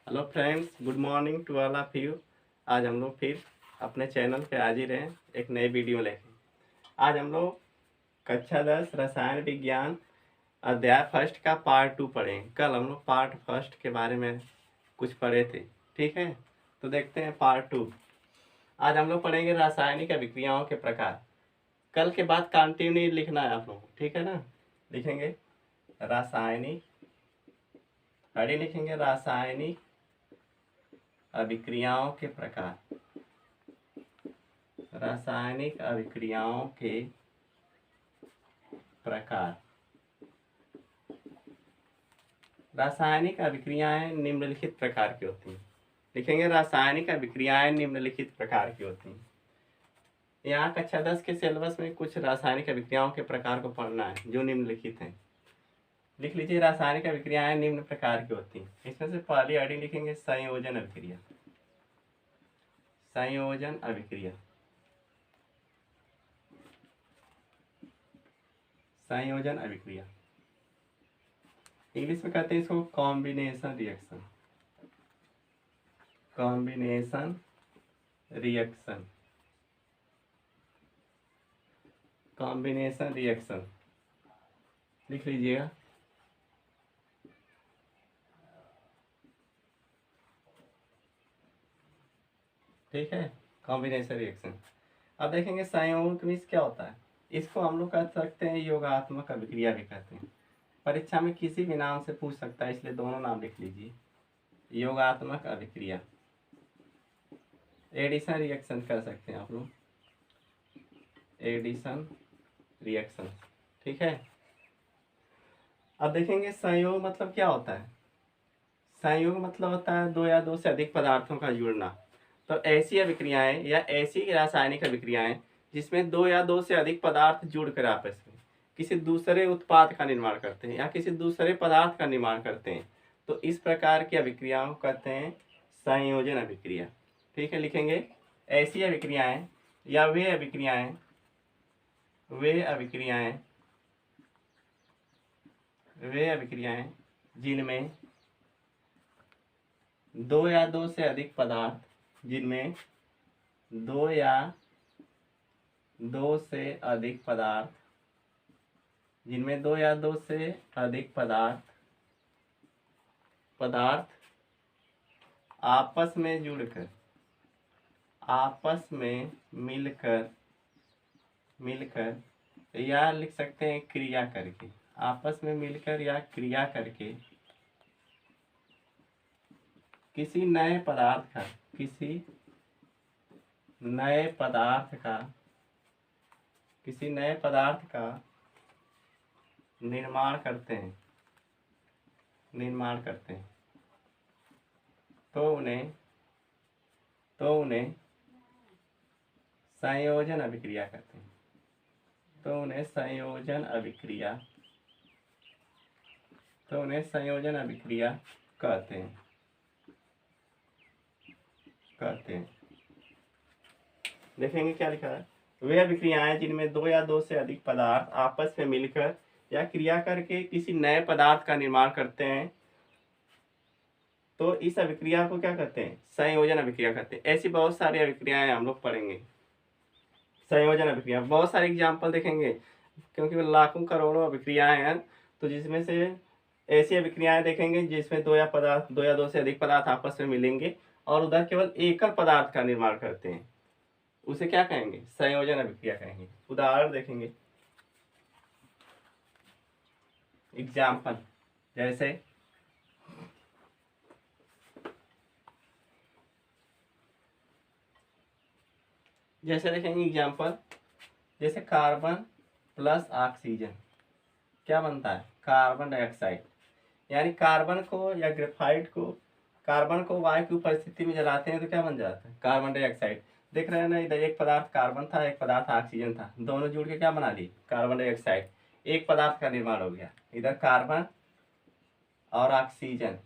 Hello friends, good morning to all of you. आज हम लोग फिर अपने चैनल पे हाजिर हैं एक नई वीडियो लेके। आज हम लोग कक्षा 10 रसायन विज्ञान अध्याय फर्स्ट का पार्ट 2 पढ़ेंगे। कल हम लोग पार्ट फर्स्ट के बारे में कुछ पढ़े थे, ठीक है। तो देखते हैं पार्ट 2। आज हम लोग पढ़ेंगे रासायनिक अभिक्रियाओं के प्रकार। कल के बाद कंटिन्यू लिखना है आप लोग, ठीक है ना। लिखेंगे रासायनिक, खड़े लिखेंगे रासायनिक अभिक्रियाओं के प्रकार। रासायनिक अभिक्रियाओं के प्रकार। रासायनिक अभिक्रियाएं निम्नलिखित प्रकार की होती हैं। लिखेंगे रासायनिक अभिक्रियाएं निम्नलिखित प्रकार की होती हैं। यहाँ कक्षा 10 के सिलेबस में कुछ रासायनिक अभिक्रियाओं के प्रकार को पढ़ना है जो निम्नलिखित हैं। लिख लीजिए रासायनिक अभिक्रियाएं निम्न प्रकार की होती हैं। इसमें से पहली आड़ी लिखेंगे संयोजन अभिक्रिया। संयोजन अभिक्रिया, संयोजन अभिक्रिया। इंग्लिश में कहते हैं इसको combination reaction. Combination reaction, combination reaction लिख लीजिएगा। ठीक है, कॉम्बिनेशन रिएक्शन। अब देखेंगे संयोग में क्या होता है। इसको हम लोग कह सकते हैं योगात्मक अभिक्रिया भी कहते हैं। परीक्षा में किसी भी नाम से पूछ सकता है, इसलिए दोनों नाम लिख लीजिए। योगात्मक अभिक्रिया, एडिशन रिएक्शन कर सकते हैं आप लोग, एडिशन रिएक्शन, ठीक है। अब देखेंगे संयोग मतलब क्या होता है। संयोग मतलब होता है दो या दो से अधिक पदार्थों का जुड़ना। तो ऐसी अभिक्रियाएं या ऐसी रासायनिक अभिक्रियाएं जिसमें दो या दो से अधिक पदार्थ जुड़कर आपस में किसी दूसरे उत्पाद का निर्माण करते हैं या किसी दूसरे पदार्थ का निर्माण करते हैं, तो इस प्रकार की अभिक्रियाओं को कहते हैं संयोजन अभिक्रिया। ठीक है, लिखेंगे ऐसी अभिक्रियाएं या वे अभिक्रियाएं, वे अभिक्रियाएं, वे अभिक्रियाएं जिनमें दो या दो से अधिक पदार्थ, जिनमें दो या दो से अधिक पदार्थ, जिनमें दो या दो से अधिक पदार्थ आपस में जुड़कर, आपस में मिलकर या लिख सकते हैं क्रिया करके, आपस में मिलकर या क्रिया करके किसी नए पदार्थ का, किसी नए पदार्थ का, किसी नए पदार्थ का निर्माण करते हैं, निर्माण करते हैं, तो उन्हें संयोजन अभिक्रिया कहते हैं। तो उन्हें संयोजन अभिक्रिया, तो उन्हें संयोजन अभिक्रिया कहते हैं, कहते हैं। देखेंगे क्या लिखा है। वे अभिक्रियाएं जिनमें दो या दो से अधिक पदार्थ आपस में मिलकर या क्रिया करके किसी नए पदार्थ का निर्माण करते हैं, तो इस अभिक्रिया को क्या कहते हैं, संयोजन अभिक्रिया कहते हैं। ऐसी बहुत सारी अभिक्रियाएं हम लोग पढ़ेंगे। संयोजन अभिक्रिया बहुत सारे एग्जाम्पल देखेंगे, क्योंकि लाखों करोड़ों अभिक्रियाएं हैं। तो जिसमें से ऐसी अभिक्रियाएं देखेंगे जिसमें दो या दो से अधिक पदार्थ आपस में मिलेंगे और उधर केवल एकल पदार्थ का निर्माण करते हैं, उसे क्या कहेंगे, संयोजन अभिक्रिया कहेंगे। उदाहरण देखेंगे, एग्जाम्पल जैसे देखेंगे एग्जाम्पल, जैसे कार्बन प्लस ऑक्सीजन क्या बनता है, कार्बन डाइऑक्साइड। यानी कार्बन को या ग्रेफाइट को, कार्बन को वायु की उपस्थिति में जलाते हैं तो क्या बन जाता है, कार्बन डाइऑक्साइड। देख रहे हैं ना, इधर एक पदार्थ कार्बन था, एक पदार्थ ऑक्सीजन था, दोनों जुड़ के क्या बना लिए, कार्बन डाइऑक्साइड। एक पदार्थ का निर्माण हो गया। इधर कार्बन और ऑक्सीजन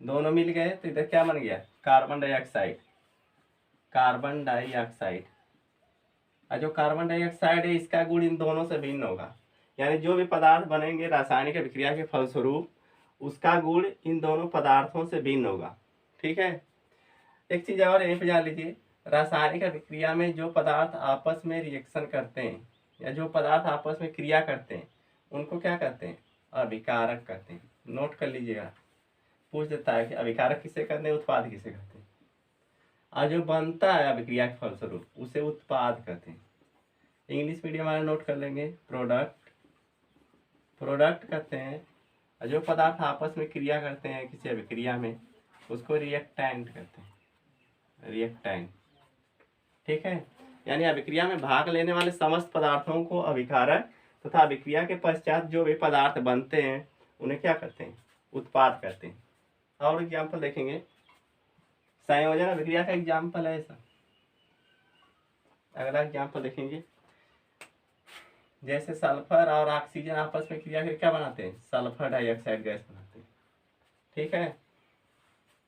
दोनों मिल गए तो इधर क्या बन गया, कार्बन डाइऑक्साइड, कार्बन डाइऑक्साइड। और जो कार्बन डाइऑक्साइड है इसका गुण इन दोनों से भिन्न होगा। यानी जो भी पदार्थ बनेंगे रासायनिक अभिक्रिया के फलस्वरूप, उसका गुण इन दोनों पदार्थों से भिन्न होगा। ठीक है। एक चीज और यहीं पे जान लीजिए, रासायनिक अभिक्रिया में जो पदार्थ आपस में रिएक्शन करते हैं या जो पदार्थ आपस में क्रिया करते हैं उनको क्या कहते हैं? अभिकारक कहते हैं। नोट कर लीजिएगा, पूछ देता है कि अभिकारक किसे कहते हैं, उत्पाद किसे कहते हैं। और जो बनता है अभिक्रिया के फलस्वरूप उसे उत्पाद कहते हैं। इंग्लिश मीडियम वाले नोट कर लेंगे, प्रोडक्ट, प्रोडक्ट कहते हैं। और जो पदार्थ आपस में क्रिया करते हैं किसी अभिक्रिया में उसको रिएक्टेंट कहते हैं, रिएक्टेंट। ठीक है। यानी अभिक्रिया में भाग लेने वाले समस्त पदार्थों को अभिकारक तथा अभिक्रिया के पश्चात जो भी पदार्थ बनते हैं उन्हें क्या कहते हैं? उत्पाद कहते हैं। और एग्जाम्पल देखेंगे, संयोजन अभिक्रिया का एग्जाम्पल है ऐसा। अगला एग्जाम्पल देखेंगे, जैसे सल्फर और ऑक्सीजन आपस में क्रिया करके क्या बनाते हैं? सल्फर डाइऑक्साइड गैस बनाते हैं। ठीक है।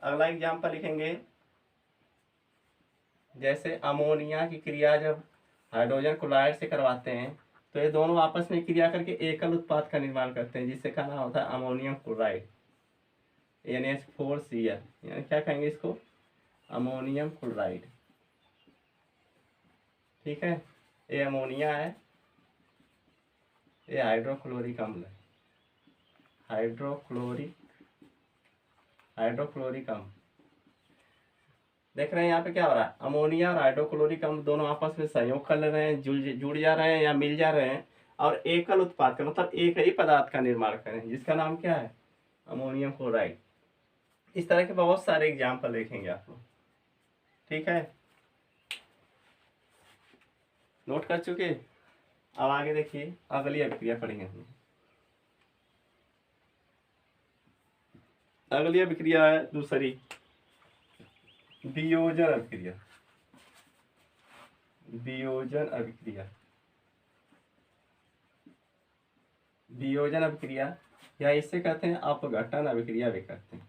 अगला एग्जाम्पल लिखेंगे, जैसे अमोनिया की क्रिया जब हाइड्रोजन क्लोराइड से करवाते हैं तो ये दोनों आपस में क्रिया करके एकल उत्पाद का निर्माण करते हैं जिससे का नाम होता है अमोनियम क्लोराइड, NH4Cl। यानी क्या कहेंगे इसको? Ammonium chloride. ठीक है। ये अमोनिया है, ये हाइड्रोक्लोरिक अम्ल है, हाइड्रोक्लोरिक अम्ल। देख रहे हैं यहाँ पे क्या हो रहा है? अमोनिया और हाइड्रोक्लोरिक अम्ल दोनों आपस में संयोग कर ले रहे हैं, जुड़ जा रहे हैं या मिल जा रहे हैं और एकल उत्पाद का मतलब एक ही पदार्थ का निर्माण करें जिसका नाम क्या है? Ammonium chloride. इस तरह के बहुत सारे एग्जाम्पल देखेंगे आप लोग। ठीक है, नोट कर चुके? अब आगे देखिए, अगली अभिक्रिया पढ़ेंगे हम। अगली अभिक्रिया है दूसरी, वियोजन अभिक्रिया। वियोजन अभिक्रिया, वियोजन अभिक्रिया या इसे कहते हैं अपघटन अभिक्रिया भी कहते हैं।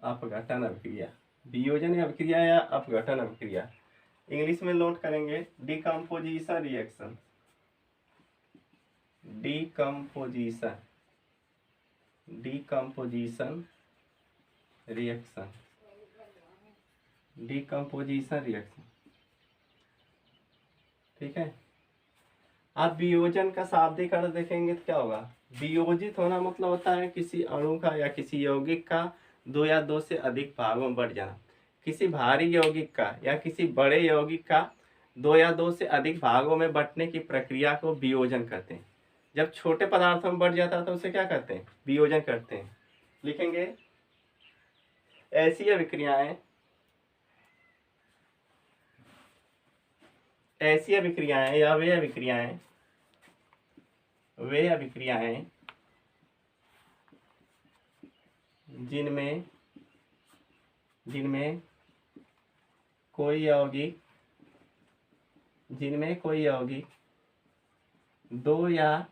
अपघटन अभिक्रिया, वियोजन अभिक्रिया या अपघटन अभिक्रिया। इंग्लिश में नोट करेंगे, decomposition reaction, decomposition, decomposition reaction, decomposition reaction. ठीक है। आप वियोजन का शाब्दिक अर्थ देखेंगे तो क्या होगा? वियोजित होना मतलब होता है किसी अणु का या किसी यौगिक का दो या दो से अधिक भागों में बंट जाना। किसी भारी यौगिक का या किसी बड़े यौगिक का दो या दो से अधिक भागों में बंटने की प्रक्रिया को वियोजन कहते हैं। जब छोटे पदार्थों में बढ़ जाता है तो उसे क्या कहते हैं? वियोजन करते हैं। लिखेंगे, ऐसी अभिक्रियाएं, ऐसी अभिक्रियाएं या वे अभिक्रियाएं जिनमें कोई यौगिक दो या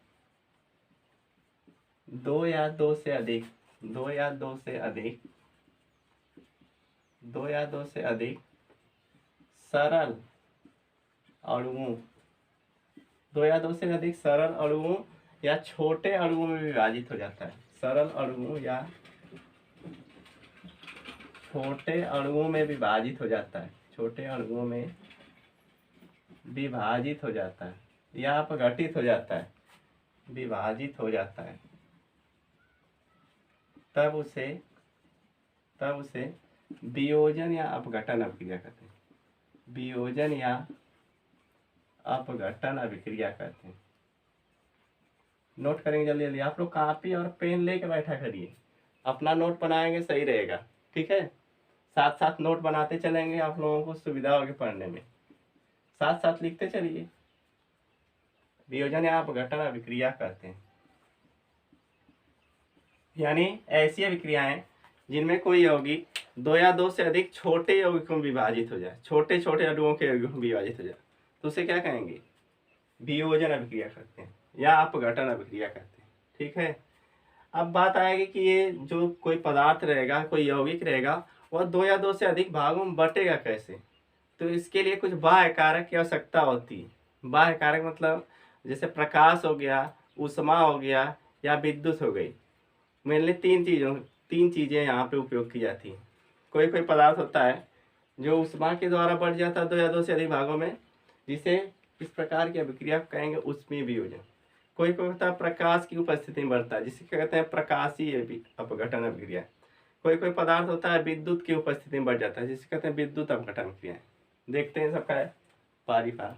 दो से अधिक सरल अणुओं, दो या दो से अधिक सरल अणुओं या छोटे अणुओं में विभाजित हो जाता है। सरल अणुओं या छोटे अणुओं में विभाजित हो जाता है, छोटे अणुओं में विभाजित हो जाता है या अपघटित हो जाता है, विभाजित हो जाता है, तब उसे वियोजन या अपघटन अभिक्रिया कहते हैं। वियोजन या अपघटन अभिक्रिया कहते हैं। नोट करेंगे जल्दी जल्दी। आप लोग कॉपी और पेन लेके बैठा करिए, अपना नोट बनाएंगे सही रहेगा। ठीक है, साथ साथ नोट बनाते चलेंगे, आप लोगों को सुविधा होगी पढ़ने में। साथ साथ लिखते चलिए। वियोजन या अपघटन अभिक्रिया कहते हैं यानी ऐसी अभिक्रियाएं जिनमें कोई यौगिक दो या दो से अधिक छोटे यौगिकों में विभाजित हो जाए, छोटे छोटे अणुओं के यौगिकों में विभाजित हो जाए, तो उसे क्या कहेंगे? वियोजन अभिक्रिया कहते हैं या अपघटन अभिक्रिया कहते हैं। ठीक है। अब बात आएगी कि ये जो कोई पदार्थ रहेगा, कोई यौगिक रहेगा, वह दो या दो से अधिक भागों में बटेगा कैसे? तो इसके लिए कुछ बाह्य कारक की आवश्यकता होती है। बाह्य कारक मतलब जैसे प्रकाश हो गया, ऊष्मा हो गया या विद्युत हो गई। मेनली तीन चीज़ें यहाँ पे उपयोग की जाती हैं। कोई कोई पदार्थ होता है जो ऊष्मा के द्वारा बढ़ जाता है 2 या 2 से अधिक भागों में, जिसे इस प्रकार की अभिक्रिया को कहेंगे ऊष्मीय वियोजन। कोई कोई होता है प्रकाश की उपस्थिति में बढ़ता है, जिसे क्या कहते हैं प्रकाशीय अपघटन अभिक्रिया। कोई कोई पदार्थ होता है विद्युत की उपस्थिति में बढ़ जाता है, जिसे कहते हैं विद्युत अपघटन क्रिया। देखते हैं सबका है पारी पार।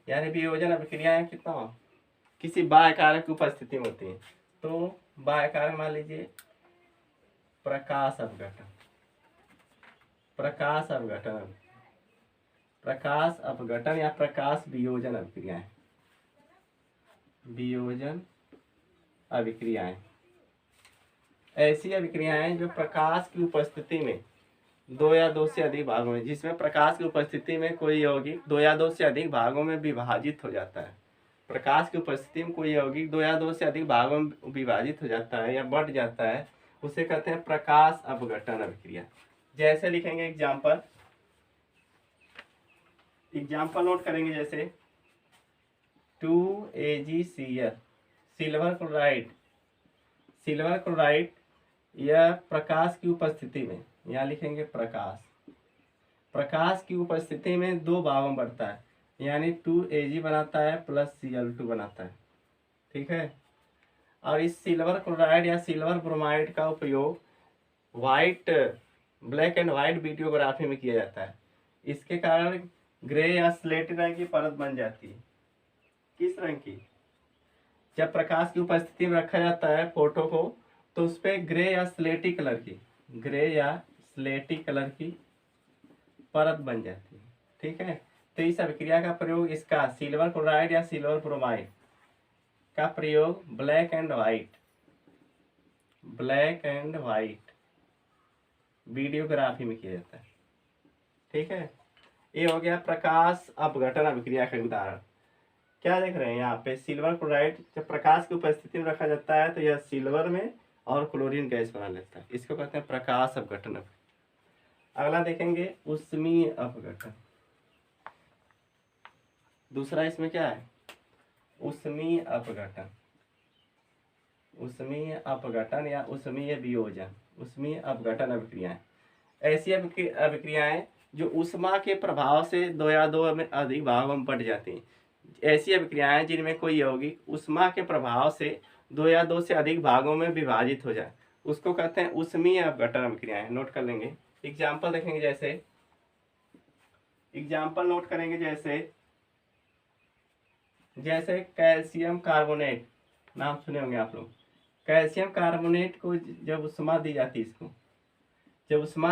यानी वियोजन अभिक्रियाएं कितना किसी बाह्य कारक की उपस्थिति में होती है। तो बाह्य कारक मान लीजिए प्रकाश अपघटन, प्रकाश अपघटन, प्रकाश अपघटन या प्रकाश वियोजन अभिक्रियाएं, वियोजन अभिक्रियाएं ऐसी अभिक्रियाएं जो प्रकाश की उपस्थिति में 2 या 2 से अधिक भागों में, जिसमें प्रकाश की उपस्थिति में कोई यौगिक 2 या 2 से अधिक भागों में विभाजित हो जाता है। प्रकाश की उपस्थिति में कोई यौगिक 2 या 2 से अधिक भागों में विभाजित हो जाता है या बढ़ जाता है, उसे कहते हैं प्रकाश अपघटन अभिक्रिया। जैसे लिखेंगे एग्जाम्पल नोट करेंगे, जैसे 2AgCl सिल्वर क्लोराइड यह प्रकाश की उपस्थिति में, यहाँ लिखेंगे प्रकाश की उपस्थिति में 2 भागों में बढ़ता है, यानी 2Ag बनाता है प्लस Cl2 बनाता है। ठीक है। और इस सिल्वर क्लोराइड या सिल्वर ब्रोमाइड का उपयोग ब्लैक एंड व्हाइट वीडियोग्राफी में किया जाता है। इसके कारण ग्रे या स्लेटी रंग की परत बन जाती है। किस रंग की? जब प्रकाश की उपस्थिति में रखा जाता है फोटो को, तो उस पर ग्रे या स्लेटी कलर की परत बन जाती है। ठीक है। तो इस अभिक्रिया का प्रयोग, इसका सिल्वर क्लोराइड या सिल्वर ब्रोमाइड का प्रयोग ब्लैक एंड व्हाइट वीडियोग्राफी में किया जाता है। ठीक है। ये हो गया प्रकाश अपघटन अभिक्रिया का उदाहरण। क्या देख रहे हैं यहाँ पे, सिल्वर क्लोराइड जब प्रकाश की उपस्थिति में रखा जाता है तो यह सिल्वर में और क्लोरीन गैस बना लेता है, इसको कहते हैं प्रकाश अपघटन। अगला देखेंगे ऊष्मीय अपघटन। दूसरा इसमें क्या है, ऊष्मीय अपघटन या ऊष्मीय वियोजन, ऊष्मीय अपघटन अभिक्रियाएं ऐसी अभिक्रियाएं जो ऊष्मा के प्रभाव से 2 या 2 में अधिक भागों में बढ़ जाती हैं। ऐसी अभिक्रियाएं जिनमें कोई यौगिक ऊष्मा के प्रभाव से 2 या 2 से अधिक भागों में विभाजित हो जाए, उसको कहते हैं ऊष्मीय अपघटन अभिक्रियाएं। नोट कर लेंगे, एग्जाम्पल देखेंगे, जैसे कैल्शियम कार्बोनेट, नाम सुने होंगे आप लोग। कैल्शियम कार्बोनेट को जब ऊष्मा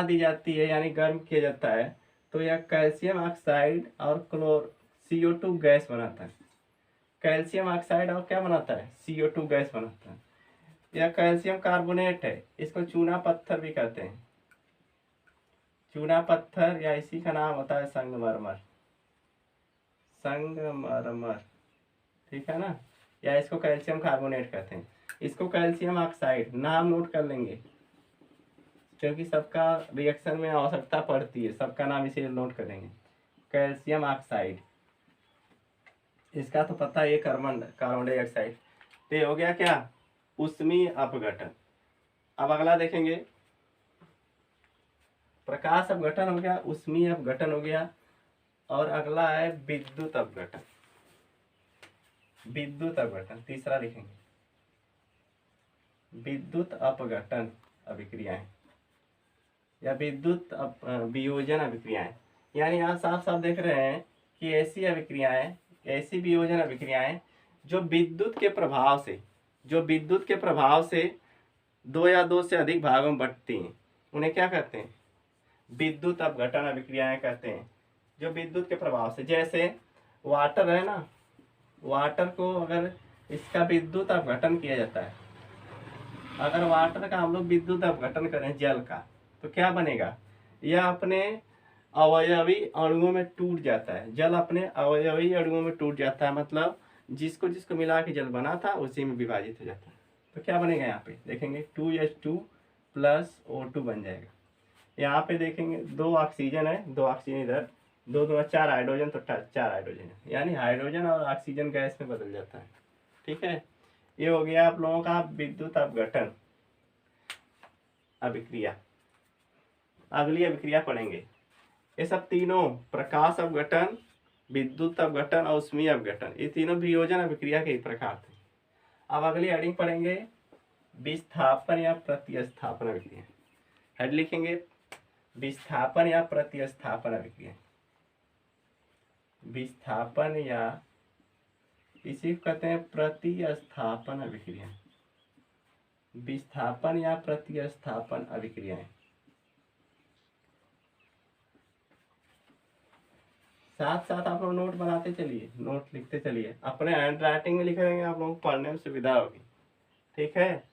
दी जाती है यानी गर्म किया जाता है, तो यह कैल्शियम ऑक्साइड और CO2 गैस बनाता है। कैल्शियम ऑक्साइड और क्या बनाता है, CO2 गैस बनाता है। यह कैल्शियम कार्बोनेट है, इसको चूना पत्थर भी कहते हैं। चूना पत्थर या इसी का नाम होता है संगमरमर। ठीक है ना, या इसको कैल्शियम कार्बोनेट कहते हैं। इसको कैल्शियम ऑक्साइड, नाम नोट कर लेंगे क्योंकि सबका रिएक्शन में आवश्यकता पड़ती है, सबका नाम इसीलिए नोट करेंगे। कैल्शियम ऑक्साइड, इसका तो पता है, ये कार्बन डाइऑक्साइड। तो ये हो गया क्या, ऊष्मीय अपघटन। अब अगला देखेंगे, प्रकाश अपघटन हो गया, ऊष्मीय अपघटन हो गया, और अगला है विद्युत अपघटन। तीसरा लिखेंगे विद्युत अपघटन अभिक्रियाएं या विद्युत वियोजन अभिक्रियाएं। यानी यहाँ साफ साफ देख रहे हैं कि ऐसी वियोजन अभिक्रियाएं जो विद्युत के प्रभाव से 2 या 2 से अधिक भागों में बढ़ती हैं, उन्हें क्या कहते हैं, विद्युत अपघटन अभिक्रियाएं कहते हैं। जो विद्युत के प्रभाव से, जैसे वाटर है ना, वाटर को अगर इसका विद्युत अपघटन किया जाता है, अगर वाटर का हम लोग विद्युत अपघटन करें जल का, तो क्या बनेगा, यह अपने अवयवी अणुओं में टूट जाता है। जल अपने अवयवी अणुओं में टूट जाता है, मतलब जिसको मिला के जल बना था उसी में विभाजित हो जाता है। तो क्या बनेगा, यहाँ पे देखेंगे 2H2 + O2 बन जाएगा। यहाँ पे देखेंगे 2 ऑक्सीजन है, 2 ऑक्सीजन इधर, दो दो चार हाइड्रोजन, तो चार हाइड्रोजन है, यानी हाइड्रोजन और ऑक्सीजन गैस में बदल जाता है। ठीक है, ये हो गया आप लोगों का विद्युत अपघटन अभिक्रिया। अगली अभिक्रिया पढ़ेंगे। ये सब तीनों प्रकाश अपघटन, विद्युत अपघटन और ऊष्मीय अपघटन, ये तीनों वियोजन अभिक्रिया के ही प्रकार थे। अब अगली हेडिंग पढ़ेंगे विस्थापन या प्रतिस्थापन अभिक्रिया। हेड लिखेंगे विस्थापन या प्रतिस्थापन अभिक्रिया। विस्थापन या इसी को कहते हैं प्रतिस्थापन अभिक्रिया। विस्थापन या प्रतिस्थापन अभिक्रियाएं। साथ साथ आप लोग नोट बनाते चलिए, नोट लिखते चलिए, अपने हैंड राइटिंग में लिखेंगे, आप लोगों को पढ़ने में सुविधा होगी। ठीक है,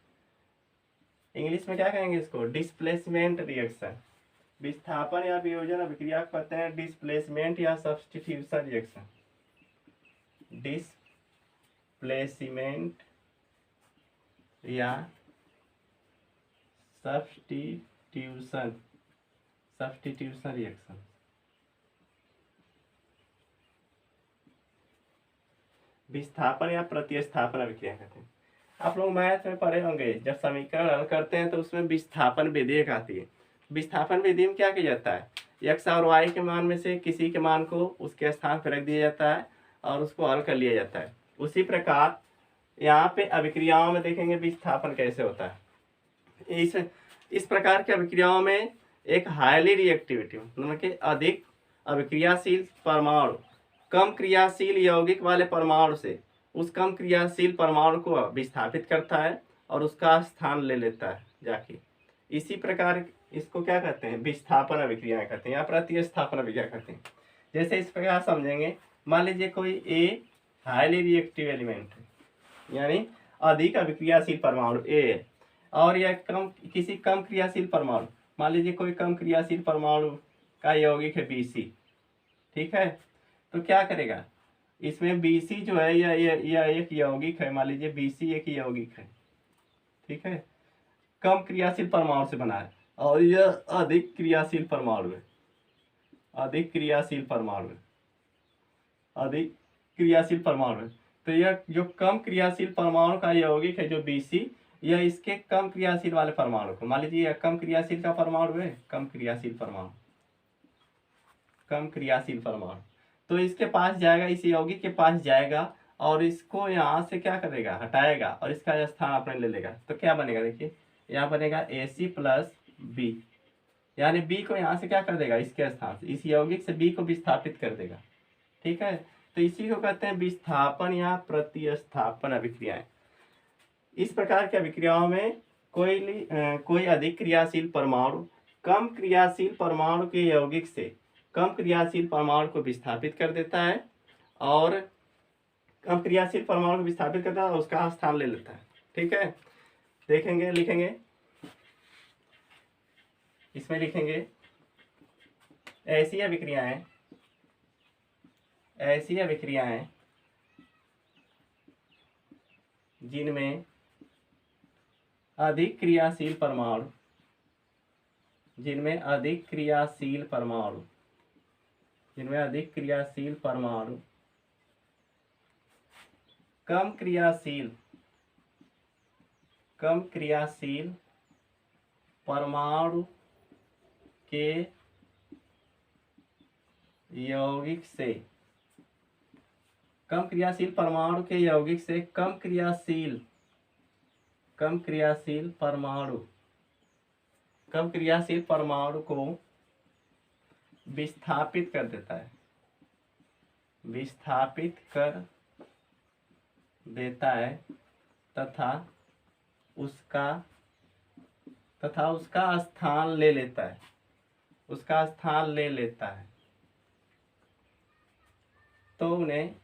इंग्लिश में क्या कहेंगे इसको? Displacement reaction. विस्थापन या वियोजन अभिक्रिया को कहते हैं डिस्प्लेसमेंट या सब्स्टिट्यूशन रिएक्शन। डिस्प्लेसमेंट या सब्स्टिट्यूशन रिएक्शन। विस्थापन या प्रतिस्थापन अभिक्रिया कहते हैं। आप लोग मैथ में पढ़े होंगे, जब समीकरण हल करते हैं तो उसमें विस्थापन विधि एक आती है। विस्थापन विधि में क्या किया जाता है? x और y के मान में से किसी के मान को उसके स्थान पर रख दिया जाता है और उसको हल कर लिया जाता है। उसी प्रकार यहाँ पे अभिक्रियाओं में देखेंगे विस्थापन कैसे होता है। इस प्रकार की अभिक्रियाओं में एक हाईली रिएक्टिविटी, मतलब कि अधिक अभिक्रियाशील परमाणु कम क्रियाशील यौगिक वाले परमाणु से उस कम क्रियाशील परमाणु को विस्थापित करता है और उसका स्थान ले लेता है जाके। इसी प्रकार इसको क्या कहते हैं? विस्थापन अभिक्रिया कहते हैं या प्रतिस्थापन अभिक्रिया कहते हैं। जैसे इस प्रकार समझेंगे, मान लीजिए कोई ए हाईली रिएक्टिव एलिमेंट है, यानी अधिक अभिक्रियाशील परमाणु ए है, और यह किसी कम क्रियाशील परमाणु, मान लीजिए कोई कम क्रियाशील परमाणु का यौगिक है BC। ठीक है, तो क्या करेगा? इसमें BC जो है यह एक यौगिक है, मान लीजिए BC एक यौगिक है। ठीक है, कम क्रियाशील परमाणु से बना है और यह अधिक क्रियाशील परमाणु है। अधिक क्रियाशील परमाणु है। तो यह जो कम क्रियाशील परमाणु का यौगिक है जो BC, यह इसके कम क्रियाशील वाले परमाणु को, मान लीजिए यह कम क्रियाशील का परमाणु है, कम क्रियाशील परमाणु, तो इसके पास जाएगा, इस यौगिक के पास जाएगा और इसको यहाँ से क्या करेगा? हटाएगा और इसका स्थान अपने ले लेगा। तो क्या बनेगा? देखिए यहाँ बनेगा AC+B, यानी B को यहाँ से क्या कर देगा? इसके स्थान से, इस यौगिक से B को विस्थापित कर देगा। ठीक है, तो इसी को कहते हैं विस्थापन या प्रतिस्थापन अभिक्रियाएं। इस प्रकार की अभिक्रियाओं में कोई अधिक क्रियाशील परमाणु कम क्रियाशील परमाणु के यौगिक से कम क्रियाशील परमाणु को विस्थापित कर देता है और कम क्रियाशील परमाणु को विस्थापित करता है और उसका स्थान ले लेता है। ठीक है, देखेंगे, लिखेंगे, इसमें लिखेंगे ऐसी अभिक्रियाएं जिनमें अधिक क्रियाशील परमाणु कम क्रियाशील परमाणु के यौगिक से कम क्रियाशील परमाणु को विस्थापित कर देता है तथा उसका स्थान ले लेता है, तो उन्हें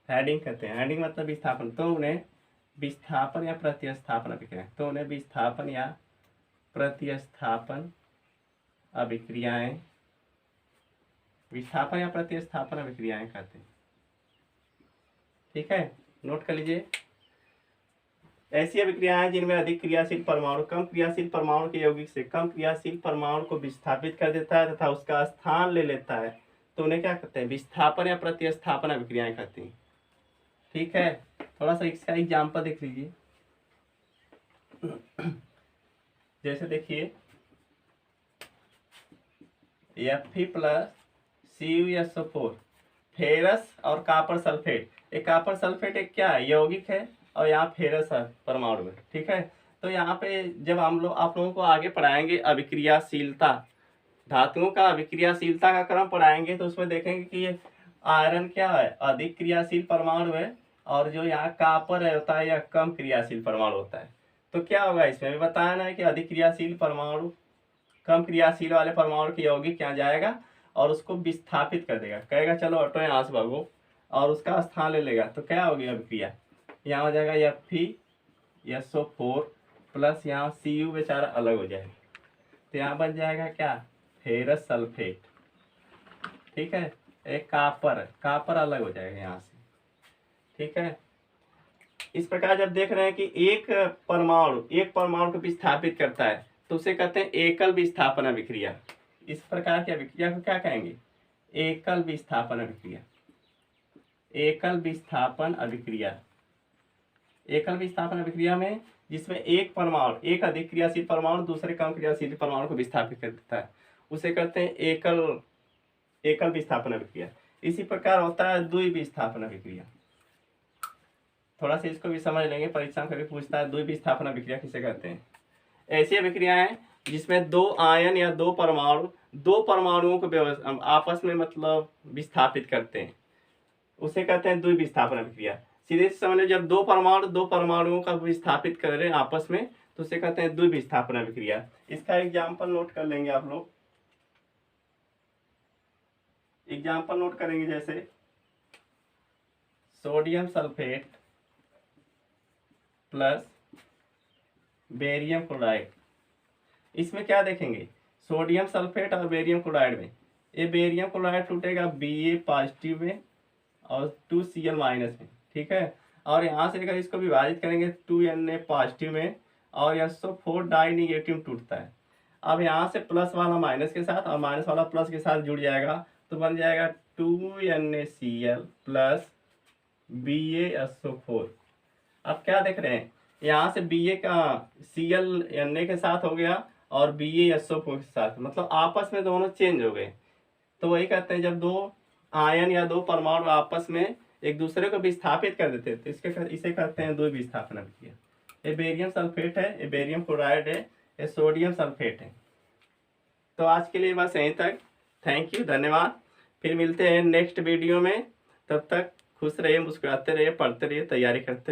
हेडिंग कहते हैं। हेडिंग मतलब विस्थापन, तो उन्हें विस्थापन या प्रतिस्थापन अभिक्रिया, कहते हैं। ठीक है, नोट कर लीजिए। ऐसी अभिक्रियाएं जिनमें अधिक क्रियाशील परमाणु कम क्रियाशील परमाणु के यौगिक से कम क्रियाशील परमाणु को विस्थापित कर देता है तथा उसका स्थान ले लेता है, तो उन्हें क्या कहते हैं? विस्थापन या प्रतिस्थापन अभिक्रियाएं कहती हैं। ठीक है, थोड़ा सा इसका एग्जाम्पल देख लीजिए। जैसे देखिए Fe प्लस CuSO4 फेरस और कापर सल्फेट। एक कापर सल्फेट एक क्या है? यौगिक है, और यहाँ फेरस है परमाणु में। ठीक है, तो यहाँ पे जब आप लोगों को आगे पढ़ाएंगे अभिक्रियाशीलता, धातुओं का अभिक्रियाशीलता का क्रम पढ़ाएंगे, तो उसमें देखेंगे कि ये आयरन क्या है? अधिक क्रियाशील परमाणु है, और जो यहाँ कापर है होता है यह कम क्रियाशील परमाणु होता है। तो क्या होगा? इसमें भी बताया ना कि अधिक क्रियाशील परमाणु कम क्रियाशील वाले परमाणु के यौगिक यहाँ जाएगा और उसको विस्थापित कर देगा, कहेगा चलो हटो यहाँ से भागो, और उसका स्थान ले लेगा। तो क्या होगी अभिक्रिया? यहाँ हो जाएगा FeSO4 प्लस यहाँ Cu बेचारा अलग हो जाएगा, तो यहाँ बन जाएगा क्या? Ferrous sulphate. ठीक है, एक कापर अलग हो जाएगा यहाँ से। ठीक है, इस प्रकार जब देख रहे हैं कि एक परमाणु को विस्थापित करता है, तो उसे कहते हैं एकल विस्थापन अभिक्रिया। इस प्रकार की अभिक्रिया को क्या कहेंगे? एकल विस्थापन अभिक्रिया। एकल विस्थापन अभिक्रिया। एकल विस्थापन अभिक्रिया में जिसमें एक अधिक क्रियाशील परमाणु दूसरे कम क्रियाशील परमाणु को विस्थापित कर देता है, उसे कहते हैं एकल विस्थापन अभिक्रिया। इसी प्रकार होता है द्विविस्थापन अभिक्रिया। थोड़ा सा इसको भी समझ लेंगे, परीक्षा में कभी पूछता है द्विविस्थापन अभिक्रिया किसे कहते हैं। ऐसी अभिक्रियाएं जिसमें दो आयन या दो परमाणुओं को आपस में मतलब विस्थापित करते हैं, उसे कहते हैं द्विविस्थापन अभिक्रिया। सीधे से समझ लो, जब दो परमाणुओं का विस्थापित कर रहे हैं आपस में, तो उसे कहते हैं द्विविस्थापन अभिक्रिया। इसका एग्जाम्पल नोट कर लेंगे आप लोग। एग्जाम्पल नोट करेंगे, जैसे sodium sulphate plus barium chloride. इसमें क्या देखेंगे? सोडियम सल्फेट और बेरियम क्लोराइड में ये बेरियम क्लोराइड टूटेगा Ba पॉजिटिव में और 2Cl माइनस में। ठीक है, और यहाँ से लेकर इसको विभाजित करेंगे 2Na पॉजिटिव में, और SO4 डाई निगेटिव टूटता है। अब यहाँ से प्लस वाला माइनस के साथ और माइनस वाला प्लस के साथ जुड़ जाएगा, तो बन जाएगा 2NaCl प्लस BaSO4। अब क्या देख रहे हैं? यहाँ से Ba का Cl Na के साथ हो गया और BaSO4 के साथ, मतलब आपस में दोनों चेंज हो गए। तो वही कहते हैं जब दो आयन या दो परमाणु आपस में एक दूसरे को विस्थापित कर देते हैं, तो इसे कहते हैं द्विविस्थापन अभिक्रिया। ये बेरियम सल्फेट है, ये बेरियम क्लोराइड है, ये सोडियम सल्फेट है। तो आज के लिए बस यहीं तक। थैंक यू, धन्यवाद। फिर मिलते हैं नेक्स्ट वीडियो में। तब तक खुश रहिए, मुस्कुराते रहिए, पढ़ते रहिए, तैयारी करते रहिए।